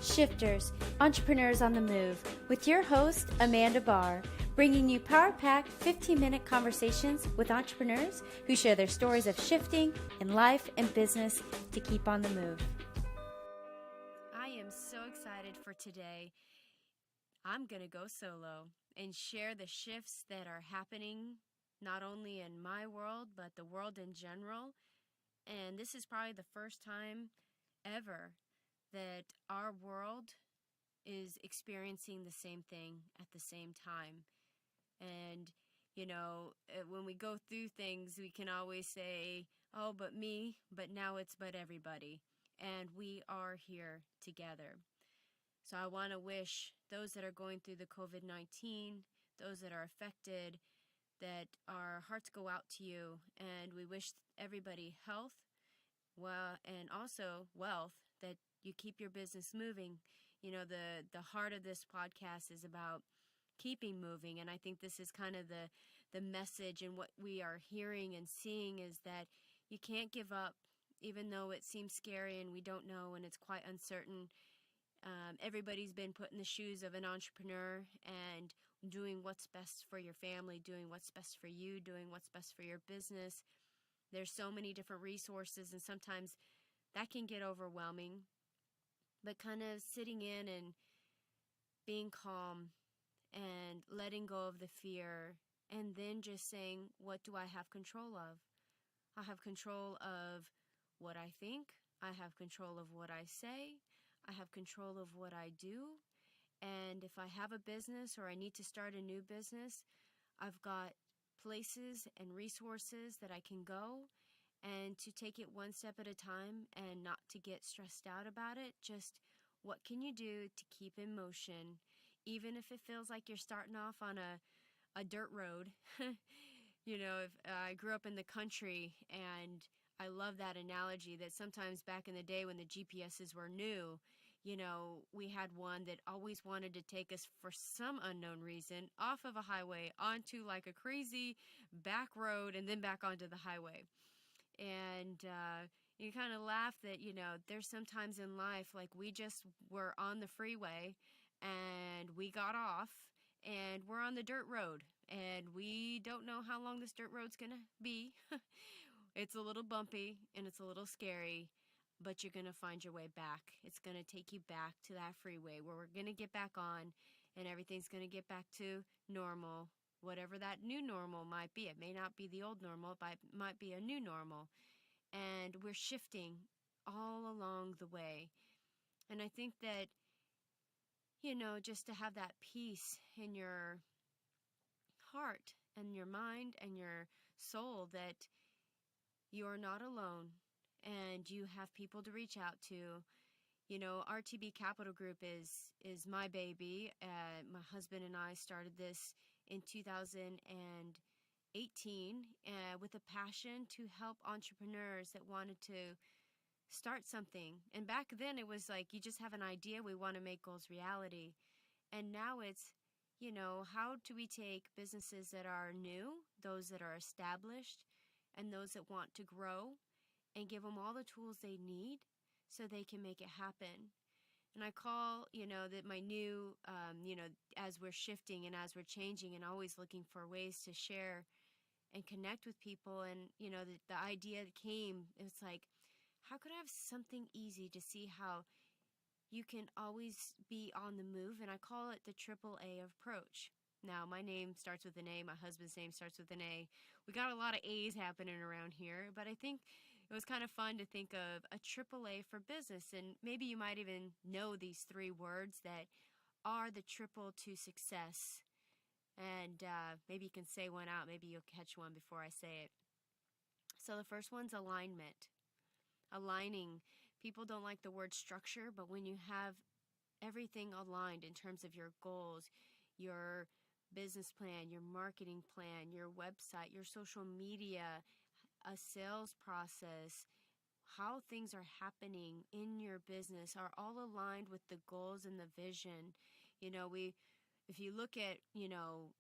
Shifters, Entrepreneurs on the Move, with your host, Amanda Barr, bringing you power-packed 15-minute conversations with entrepreneurs who share their stories of shifting in life and business to keep on the move. I am so excited for today. I'm going to go solo and share the shifts that are happening not only in my world, but the world in general. And this is probably the first time ever that our world is experiencing the same thing at the same time. And, you know, when we go through things, we can always say, oh, but me, but now it's but everybody. And we are here together. So I want to wish those that are going through the COVID-19, those that are affected, that our hearts go out to you, and we wish everybody health, and also wealth, that you keep your business moving. You know, the heart of this podcast is about keeping moving, and I think this is kind of the message, and what we are hearing and seeing is that you can't give up, even though it seems scary and we don't know and it's quite uncertain. Everybody's been put in the shoes of an entrepreneur and doing what's best for your family, doing what's best for you, doing what's best for your business. There's so many different resources, and sometimes that can get overwhelming. But kind of sitting in and being calm and letting go of the fear, and then just saying, what do I have control of? I have control of what I think. I have control of what I say. I have control of what I do. And if I have a business or I need to start a new business, I've got places and resources that I can go, and to take it one step at a time and not to get stressed out about it. Just what can you do to keep in motion, even if it feels like you're starting off on a dirt road. You know, if I grew up in the country, and I love that analogy that sometimes back in the day when the GPSs were new, you know, we had one that always wanted to take us for some unknown reason off of a highway onto like a crazy back road and then back onto the highway. And you kind of laugh that, you know, there's sometimes in life like we just were on the freeway and we got off and we're on the dirt road and we don't know how long this dirt road's going to be. It's a little bumpy and it's a little scary, but you're going to find your way back. It's going to take you back to that freeway where we're going to get back on and everything's going to get back to normal, whatever that new normal might be. It may not be the old normal, but it might be a new normal. And we're shifting all along the way. And I think that, you know, just to have that peace in your heart and your mind and your soul, that you're not alone and you have people to reach out to. You know, RTB Capital Group is my baby. My husband and I started this in 2018 with a passion to help entrepreneurs that wanted to start something. And back then it was like you just have an idea, we want to make goals reality. And now it's, you know, how do we take businesses that are new, those that are established, and those that want to grow, and give them all the tools they need so they can make it happen. And I call, you know, that my new, you know, as we're shifting and as we're changing and always looking for ways to share and connect with people. And, you know, the idea that came, it's like, how could I have something easy to see how you can always be on the move? And I call it the AAA approach. Now, my name starts with an A. My husband's name starts with an A. We got a lot of A's happening around here, but I think it was kind of fun to think of a AAA for business. And maybe you might even know these three words that are the triple to success. And maybe you can say one out. Maybe you'll catch one before I say it. So the first one's alignment. Aligning. People don't like the word structure, but when you have everything aligned in terms of your goals, your business plan, your marketing plan, your website, your social media, a sales process, how things are happening in your business are all aligned with the goals and the vision. You know, if you look at, you know,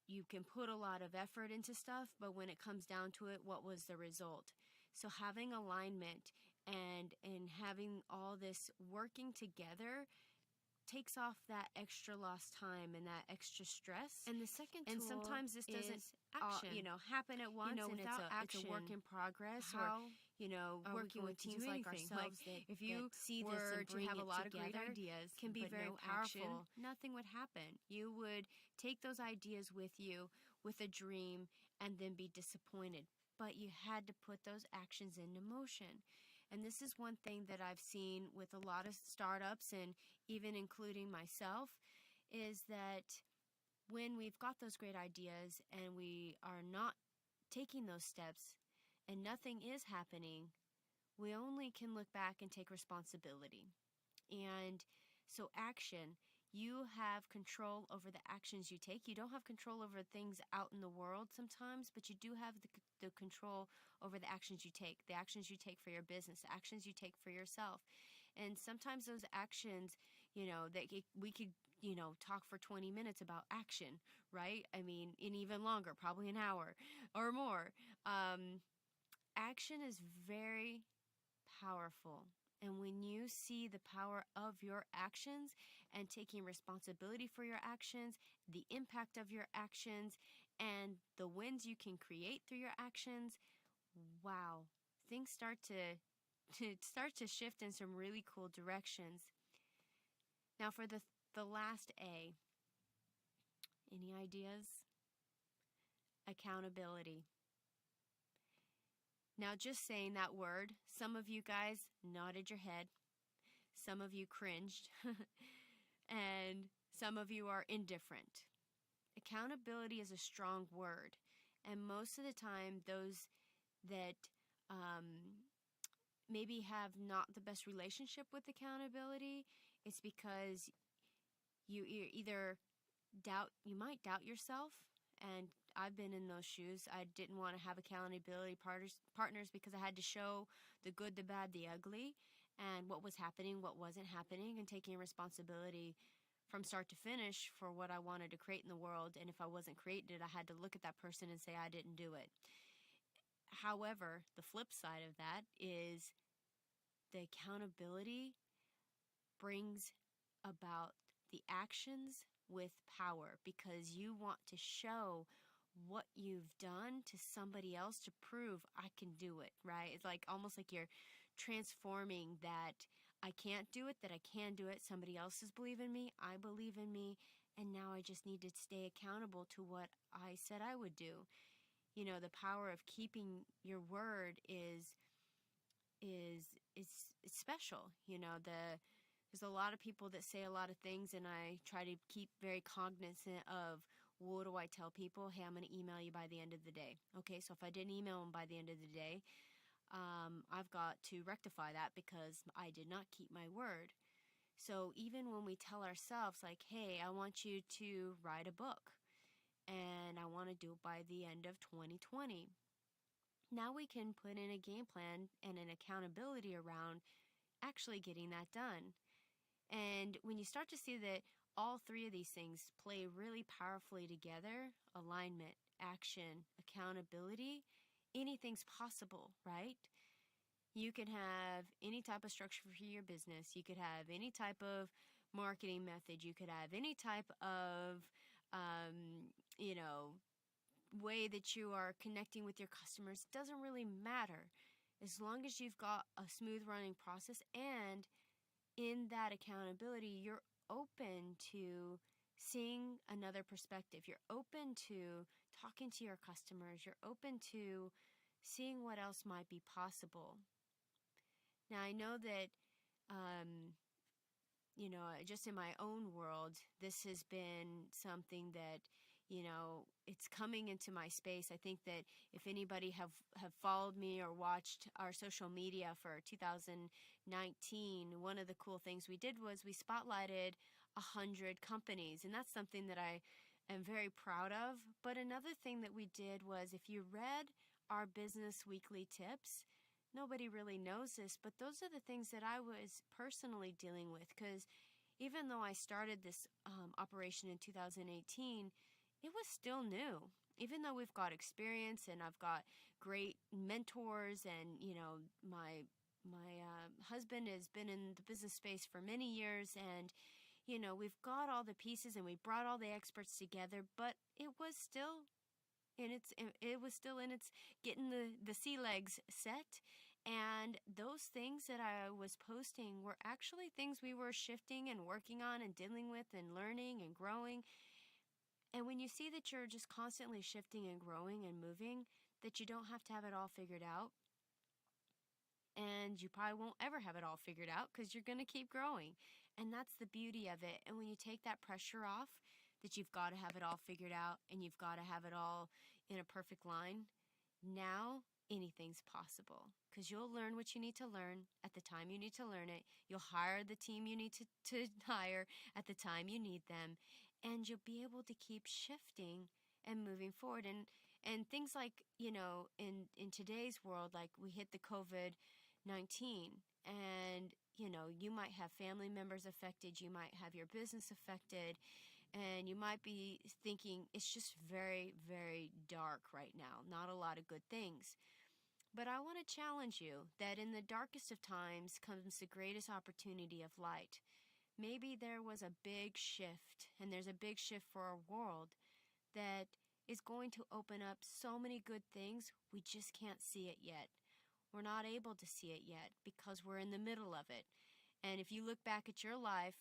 you can put a lot of effort into stuff, but when it comes down to it, what was the result? So having alignment and having all this working together takes off that extra lost time and that extra stress. And the second tool, and sometimes this doesn't action. Happen at once, and without it's a work in progress. how or working with teams like ourselves, if you that see this were and to bring have a it lot together, of great ideas, can be but very no powerful. action, nothing would happen. You would take those ideas with you with a dream and then be disappointed. But you had to put those actions into motion. And this is one thing that I've seen with a lot of startups, and even including myself, is that when we've got those great ideas and we are not taking those steps and nothing is happening, we only can look back and take responsibility. And so action, you have control over the actions you take. You don't have control over things out in the world sometimes, but you do have the control over the actions you take for your business, the actions you take for yourself. And sometimes those actions, we could, talk for 20 minutes about action, right? I mean, and even longer, probably an hour or more. Action is very powerful. And when you see the power of your actions and taking responsibility for your actions, the impact of your actions, and the wins you can create through your actions, wow, things start to shift in some really cool directions. Now for the last A, any ideas? Accountability. Now, just saying that word, some of you guys nodded your head, some of you cringed, and some of you are indifferent. Accountability is a strong word, and most of the time, those that maybe have not the best relationship with accountability, it's because you either you might doubt yourself. And I've been in those shoes. I didn't want to have accountability partners because I had to show the good, the bad, the ugly, and what was happening, what wasn't happening, and taking responsibility from start to finish for what I wanted to create in the world. And if I wasn't creating it, I had to look at that person and say I didn't do it. However, the flip side of that is the accountability brings about the actions with power, because you want to show what you've done to somebody else to prove I can do it, right? It's like almost like you're transforming that I can't do it, that I can do it. Somebody else is believing in me, I believe in me, and now I just need to stay accountable to what I said I would do. The power of keeping your word is special. There's a lot of people that say a lot of things, and I try to keep very cognizant of, what do I tell people? Hey, I'm going to email you by the end of the day. Okay, so if I didn't email them by the end of the day, I've got to rectify that because I did not keep my word. So even when we tell ourselves, like, hey, I want you to write a book, and I want to do it by the end of 2020. Now we can put in a game plan and an accountability around actually getting that done. And when you start to see that all three of these things play really powerfully together, alignment, action, accountability, anything's possible, right? You can have any type of structure for your business. You could have any type of marketing method. You could have any type of, way that you are connecting with your customers. It doesn't really matter as long as you've got a smooth running process, and in that accountability, you're open to seeing another perspective. You're open to talking to your customers. You're open to seeing what else might be possible. Now, I know that, just in my own world, this has been something that, it's coming into my space. I think that if anybody have followed me or watched our social media for 2019, one of the cool things we did was we spotlighted 100 companies, and that's something that I am very proud of. But another thing that we did was, if you read our Business Weekly tips, nobody really knows this, but those are the things that I was personally dealing with, because even though I started this operation in 2018, it was still new. Even though we've got experience and I've got great mentors and, my husband has been in the business space for many years, and we've got all the pieces and we brought all the experts together, but it was still in its getting the sea legs set. And those things that I was posting were actually things we were shifting and working on and dealing with and learning and growing. And when you see that you're just constantly shifting and growing and moving, that you don't have to have it all figured out, and you probably won't ever have it all figured out because you're going to keep growing. And that's the beauty of it. And when you take that pressure off, that you've got to have it all figured out and you've got to have it all in a perfect line, now anything's possible, because you'll learn what you need to learn at the time you need to learn it. You'll hire the team you need to hire at the time you need them, and you'll be able to keep shifting and moving forward. And things like, in today's world, like we hit the COVID-19, and you might have family members affected, you might have your business affected, and you might be thinking it's just very, very dark right now, not a lot of good things. But I want to challenge you that in the darkest of times comes the greatest opportunity of light. Maybe there was a big shift, and there's a big shift for our world that is going to open up so many good things. We just can't see it yet. We're not able to see it yet because we're in the middle of it. And if you look back at your life,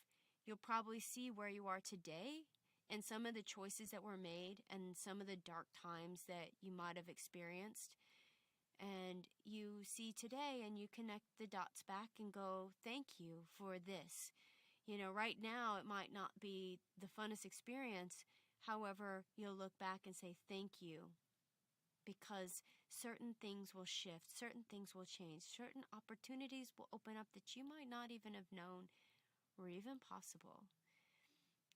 you'll probably see where you are today and some of the choices that were made and some of the dark times that you might have experienced. And you see today and you connect the dots back and go, thank you for this. Right now it might not be the funnest experience. However, you'll look back and say, thank you, because certain things will shift, certain things will change, certain opportunities will open up that you might not even have known were even possible.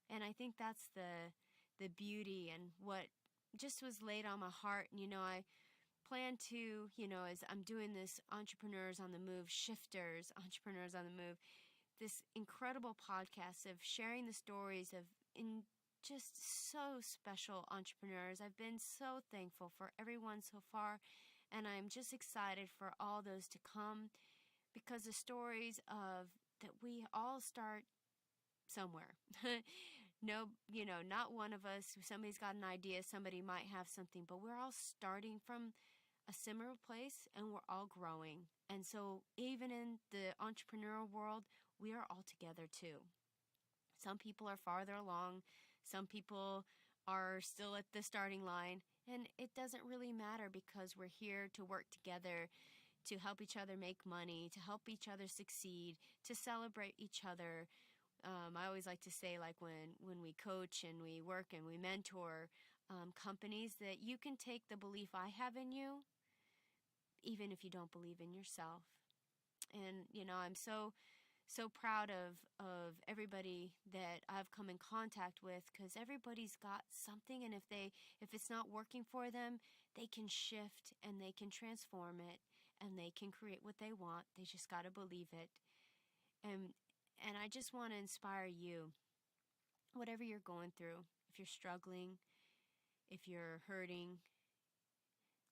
And I think that's the beauty and what just was laid on my heart. And, I plan to, as I'm doing this Entrepreneurs on the Move, Shifters, Entrepreneurs on the Move, this incredible podcast of sharing the stories of just so special entrepreneurs. I've been so thankful for everyone so far, and I'm just excited for all those to come, because the stories of that we all start somewhere. No, not one of us, somebody's got an idea, somebody might have something, but we're all starting from a similar place and we're all growing. And so even in the entrepreneurial world, we are all together too. Some people are farther along, some people are still at the starting line, and it doesn't really matter because we're here to work together, to help each other make money, to help each other succeed, to celebrate each other. I always like to say, like when we coach and we work and we mentor companies, that you can take the belief I have in you, even if you don't believe in yourself. And, I'm so proud of everybody that I've come in contact with, because everybody's got something, and if it's not working for them, they can shift and they can transform it and they can create what they want. They just got to believe it. And I just want to inspire you, whatever you're going through, if you're struggling, if you're hurting,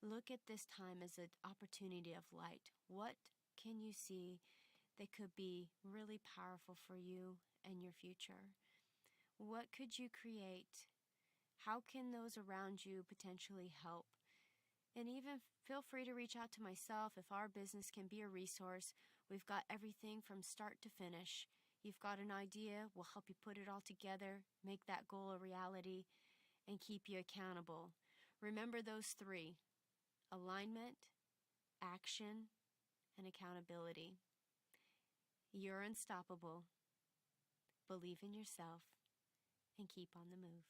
look at this time as an opportunity of light. What can you see that could be really powerful for you and your future? What could you create? How can those around you potentially help? And even feel free to reach out to myself if our business can be a resource. We've got everything from start to finish. You've got an idea, we'll help you put it all together, make that goal a reality, and keep you accountable. Remember those three: alignment, action, and accountability. You're unstoppable. Believe in yourself and keep on the move.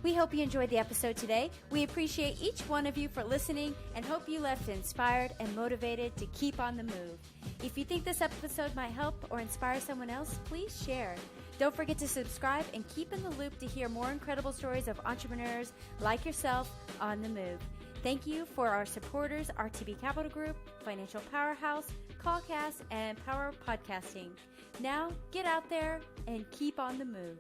We hope you enjoyed the episode today. We appreciate each one of you for listening and hope you left inspired and motivated to keep on the move. If you think this episode might help or inspire someone else, please share. Don't forget to subscribe and keep in the loop to hear more incredible stories of entrepreneurs like yourself on the move. Thank you for our supporters, RTB Capital Group, Financial Powerhouse, Callcast, and Power Podcasting. Now, get out there and keep on the move.